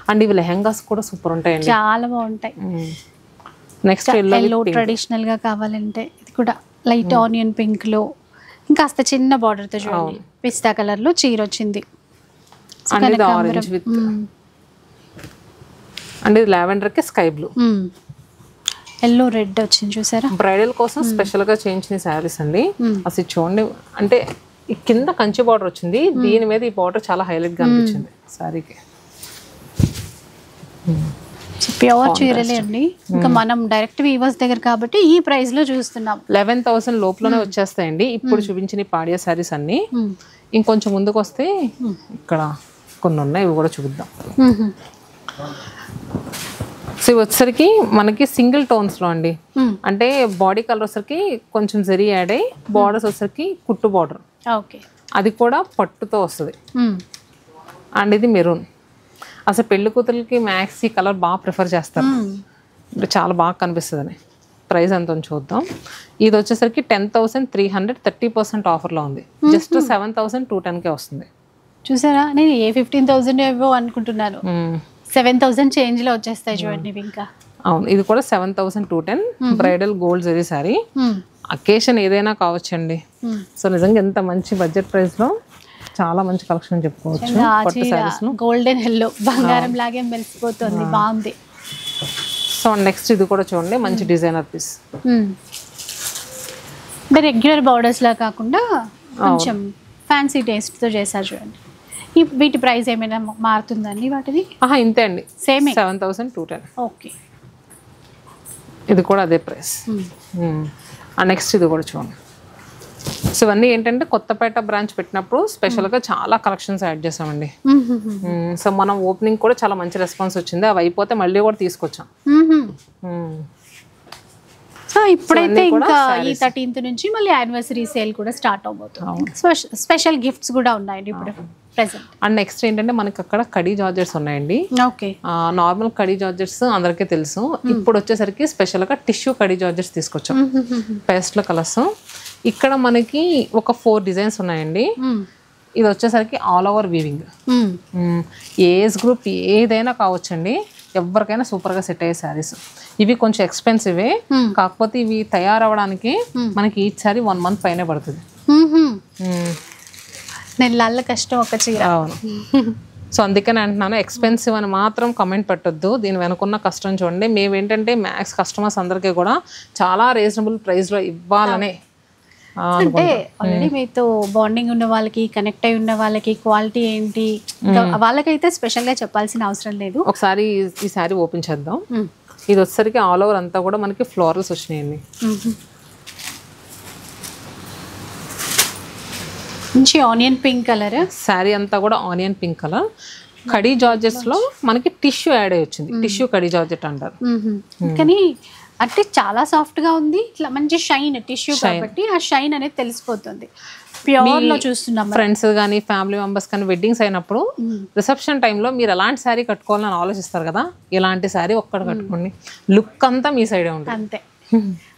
అండ్ ఇవి లెహంగాస్ కూడా సూపర్ ఉంటాయండి, చాలా బాగుంటాయి. నెక్స్ట్ ఎల్లో ట్రెడిషనల్ గా కావాలంటే ఇది కూడా లైట్ ఆనియన్ పింక్ లో ఇంకా చిన్న బార్డర్ తో చూడండి, పిస్తా కలర్ లో చీర వచ్చింది. ఆరెంజ్ విత్ అండ్ ఇది లావెండర్ కి స్కై బ్లూ, ఎల్లో రెడ్ వచ్చింది చూసారా. బ్రైడల్ కోసం స్పెషల్ గా చేయించిన శారీస్ అండి. అసలు చూడండి, అంటే ఈ కింద కంచి బార్డర్ వచ్చింది, దీని మీద ఈ బార్డర్ చాలా హైలైట్ గా అనిపించింది శారీకి. ప్యూర్ చీరలే అండి. ఇంకా మనం డైరెక్ట్ వీవర్స్ దగ్గర కాబట్టి ఈ ప్రైస్ లో చూస్తున్నాం. 11,000 లోపలనే వచ్చేస్తాయండి ఇప్పుడు చూపించిన పాడియా శారీస్ అన్ని. ఇంకొంచెం ముందుకు వస్తే ఇక్కడ కొన్ని ఉన్నాయి, ఇవి కూడా చూద్దాం. సో ఇవి వచ్చేసరికి మనకి సింగిల్ టోన్స్లో అండి. అంటే బాడీ కలర్ వచ్చేసరికి కొంచెం జరీ యాడ్ అయ్యి బార్డర్స్ వచ్చేసరికి కుట్టు బార్డర్, ఓకే, అది కూడా పట్టుతో వస్తుంది. అండ్ ఇది మెరూన్. అసలు పెళ్లి కూతురికి మ్యాక్స్ ఈ కలర్ బాగా ప్రిఫర్ చేస్తారు, చాలా బాగా కనిపిస్తుంది అని. ప్రైస్ ఎంత చూద్దాం. ఇది వచ్చేసరికి 10,300 30% ఆఫర్లో ఉంది. జస్ట్ 7,210కే వస్తుంది. చూసారా, నేను ఏ 15,000 ఏవో అనుకుంటున్నాను, 7,000 చేంజ్ లో వచ్చేస్తాయి చూడండి ఇంకా. అవును, ఇది కూడా 7,210 bridal gold zari sorry. Occasion ఏదైనా కావచ్చండి. సో నిజంగా ఎంత మంచి బడ్జెట్ ప్రైస్ లో చాలా మంచి కలెక్షన్ చెప్పుకోవచ్చు. గోల్డెన్ ఎల్లో బంగారం లాగే మెరిసిపోతుంది, బాగుంది. సో నెక్స్ట్ ఇది కూడా చూడండి, మంచి డిజైనర్ పీస్. అంటే రెగ్యులర్ బోర్డర్స్ లా కాకుండా కొంచెం ఫ్యాన్సీ టేస్ట్ తో చేశారు చూడండి. వీటి ప్రైస్ ఏమైనా మారుతుందండి వాటిది? ఇంతే అండి, సేమ్ 7,210. ఓకే, ఇది కూడా అదే ప్రైస్. నెక్స్ట్ ఇది కూడా చూడండి. సో ఇవన్నీ ఏంటంటే కొత్తపేట బ్రాంచ్ పెట్టినప్పుడు స్పెషల్గా చాలా కలెక్షన్స్ యాడ్ చేసామండి. సో మనం ఓపెనింగ్ కూడా చాలా మంచి రెస్పాన్స్ వచ్చింది. అవి అయిపోతే మళ్ళీ కూడా తీసుకొచ్చాం. సో ఇప్పుడైతే ఇంకా ఈ 13th నుంచి మళ్ళీ యానివర్సరీ సేల్ కూడా స్టార్ట్ అవబోతుంది. స్పెషల్ గిఫ్ట్స్ కూడా ఉన్నాయండి ఇప్పుడు ప్రెసెంట్. అండ్ నెక్స్ట్ ఏంటంటే మనకి అక్కడ కడీ జార్జెట్స్ ఉన్నాయండి. ఓకే, నార్మల్ కడీ జార్జెట్స్ అందరికీ తెలుసు. ఇప్పుడు వచ్చేసరికి స్పెషల్గా టిష్యూ కడీ జార్జెట్స్ తీసుకొచ్చాం, పేస్ట్ల కలర్స్. ఇక్కడ మనకి ఒక 4 డిజైన్స్ ఉన్నాయండి. ఇది వచ్చేసరికి all over weaving. Age group ఏదైనా కావచ్చండి, ఎవరికైనా సూపర్గా సెట్ అయ్యే శారీస్. ఇవి కొంచెం ఎక్స్పెన్సివే, కాకపోతే ఇవి తయారవడానికి మనకి ఈచ్ సారీ 1 month పైనే పడుతుంది. నెలల కష్టం ఒక చీర. అవును. సో అందుకని అంటున్నాను, ఎక్స్పెన్సివ్ అని మాత్రం కమెంట్ పెట్టొద్దు. దీని వెనుకున్న కష్టం చూడండి. మేము ఏంటంటే మ్యాక్స్ కస్టమర్స్ అందరికీ కూడా చాలా రీజనబుల్ ప్రైస్లో ఇవ్వాలనే. అంటే ఆల్రెడీ మీతో బాండింగ్ ఉన్న వాళ్ళకి, కనెక్ట్ అయి ఉన్న వాళ్ళకి క్వాలిటీ ఏంటి వాళ్ళకైతే స్పెషల్గా చెప్పాల్సిన అవసరం లేదు. ఒకసారి ఈ శారీ ఓపెన్ చేద్దాం. ఇది వచ్చేసరికి ఆల్ ఓవర్ అంతా కూడా మనకి ఫ్లోరల్స్ వచ్చినాయండి. మంచి ఆనియన్ పింక్ కలర్ శారీ అంతా కూడా onion pink colour. Khadi georgettes లో మనకి టిష్యూ యాడ్ అయ్యి వచ్చింది. టిష్యూ కడీ జార్జెట్ అంటారు. కానీ అంటే చాలా సాఫ్ట్ గా ఉంది. ఇట్లా మంచి షైన్ టిష్యూ కాబట్టి ఆ షైన్ అనేది తెలిసిపోతుంది. ప్యూర్ లో చూస్తున్నాం. ఫ్రెండ్స్ కానీ ఫ్యామిలీ మెంబర్స్ కానీ వెడ్డింగ్స్ అయినప్పుడు రిసెప్షన్ టైంలో మీరు ఎలాంటి శారీ కట్టుకోవాలని ఆలోచిస్తారు కదా, ఇలాంటి శారీ ఒక్కటి కట్టుకోండి, లుక్ అంతా మీ సైడే ఉంటుంది. అంతే.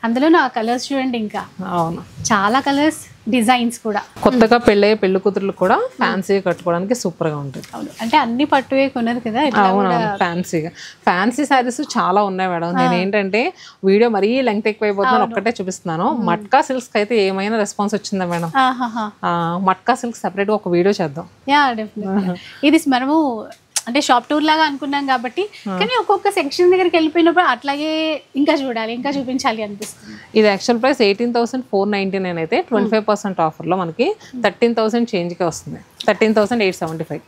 అందులో ఆ కలర్స్ చూడండి, ఇంకా అవును చాలా కలర్స్, డిజైన్స్ కూడా. కొత్తగా పెళ్ళయ్యే పెళ్లి కూతుర్లు కూడా ఫ్యాన్సీగా కట్టుకోవడానికి సూపర్ గా ఉంటుంది. అవును, అంటే అన్ని పట్టువే కొన్నారు కదా. అవునవును, ఫ్యాన్సీ శారీస్ చాలా ఉన్నాయి మేడం. నేను ఏంటంటే వీడియో మరీ లెంగ్త్ ఎక్కువైపోతున్నాను, ఒక్కటే చూపిస్తున్నాను. మట్కా సిల్క్స్ అయితే ఏమైనా రెస్పాన్స్ వచ్చిందా మేడం? మట్కా సిల్క్ సెపరేట్ గా ఒక వీడియో చేద్దాం. Yeah, definitely. ఇది మనము అంటే షాప్ టూర్ లాగా అనుకున్నాం కాబట్టి, కానీ ఒక్కొక్క సెక్షన్ దగ్గరికి వెళ్ళిపోయినప్పుడు అట్లాగే ఇంకా చూడాలి, ఇంకా చూపించాలి అనిపిస్తుంది. ఇది యాక్చువల్ ప్రైస్ 18,499 అయితే 25% ఆఫర్లో మనకి 13,000 చేంజ్కే వస్తుంది. 13,875.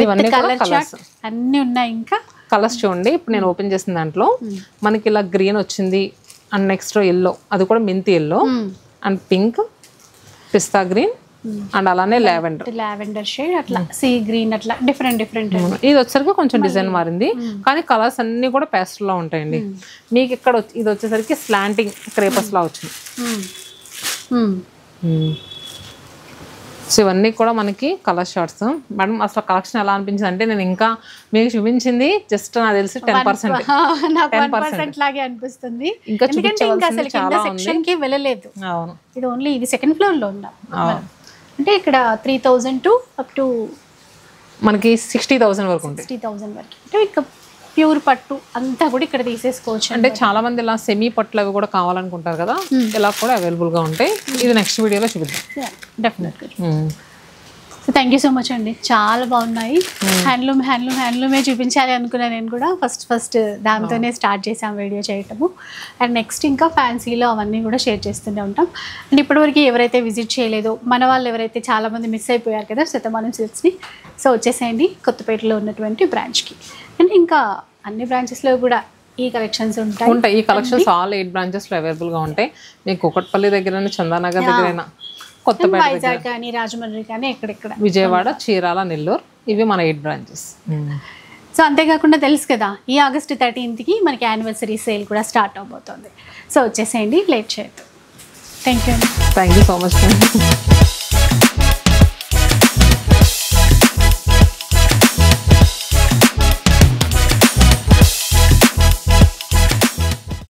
ఇవన్నీ కలర్స్ అన్ని ఉన్నాయి. ఇంకా కలర్స్ చూడండి. ఇప్పుడు నేను ఓపెన్ చేసిన దాంట్లో మనకి ఇలా గ్రీన్ వచ్చింది, అండ్ నెక్స్ట్ ఎల్లో, అది కూడా మెంతి yellow, and pink, pista green, and అలానే లావెండర్ షేడ్, అట్లా సీ గ్రీన్, అట్లా డిఫరెంట్. ఇది వచ్చేసరికి కొంచెం డిజైన్ మారింది, కానీ కలర్స్ అన్ని కూడా పేస్టల్ లో ఉంటాయండి. మీకు ఇక్కడ ఇది వచ్చేసరికి స్లాంటింగ్ క్రేపర్స్ లా వచ్చింది. సో ఇవన్నీ కూడా మనకి కలర్ షార్ట్స్. మేడం అసలు కలెక్షన్ ఎలా అనిపించింది అంటే, నేను ఇంకా మీకు చూపించింది జస్ట్ నాకు తెలిసి 10% లాగే అనిపిస్తుంది. ఇంకా చూపించవలసింది చాలా ఉంది. వెళ్ళలేదు. అవును, ఇది ఓన్లీ ఇది సెకండ్ ఫ్లోర్ లో ఉన్నాం. అంటే ఇక్కడ 3,000 టు అప్ టు మనకి 60,000 వరకు ఉంటుంది. 60,000 వరకు. అంటే ఇక్కడ ప్యూర్ పట్టు అంతా కూడా ఇక్కడ తీసేసుకోవచ్చు. అంటే చాలా మంది ఇలా సెమీ పట్లు అవి కూడా కావాలనుకుంటారు కదా, ఇలా కూడా అవైలబుల్ గా ఉంటాయి. ఇది నెక్స్ట్ వీడియోలో చూపిద్దాం. డెఫినెట్గా. So thank you so much అండి, చాలా బాగున్నాయి. హ్యాండ్లూమే చూపించాలి అనుకున్నాను నేను కూడా. ఫస్ట్ దాంతోనే స్టార్ట్ చేసాం వీడియో చేయటము. అండ్ నెక్స్ట్ ఇంకా ఫ్యాన్సీలో అవన్నీ కూడా షేర్ చేస్తూనే ఉంటాం. అండ్ ఇప్పటివరకు ఎవరైతే విజిట్ చేయలేదో, మన వాళ్ళు ఎవరైతే చాలామంది మిస్ అయిపోయారు కదా శతమానం సిల్క్స్ని, సో వచ్చేసేయండి కొత్తపేటలో ఉన్నటువంటి బ్రాంచ్కి. అండ్ ఇంకా అన్ని బ్రాంచెస్లో కూడా ఈ కలెక్షన్స్ ఉంటాయి. ఈ కలెక్షన్స్ ఆల్ 8 బ్రాంచెస్లో అవైలబుల్గా ఉంటాయి. మీకు కుకట్పల్లి దగ్గర, చందానగర్ దగ్గరైనా, కొత్తపేట, వైజాగ్ కానీ, రాజమండ్రి కానీ, ఎక్కడెక్కడ, విజయవాడ, చీరాల, నెల్లూరు, ఇవి మన 8 బ్రాంచెస్. సో అంతేకాకుండా తెలుసు కదా ఈ ఆగస్ట్ 13కి మనకి యానివర్సరీ సేల్ కూడా స్టార్ట్ అవబోతుంది. సో వచ్చేసేయండి, లేట్ చేయొద్దు. Thank you so much.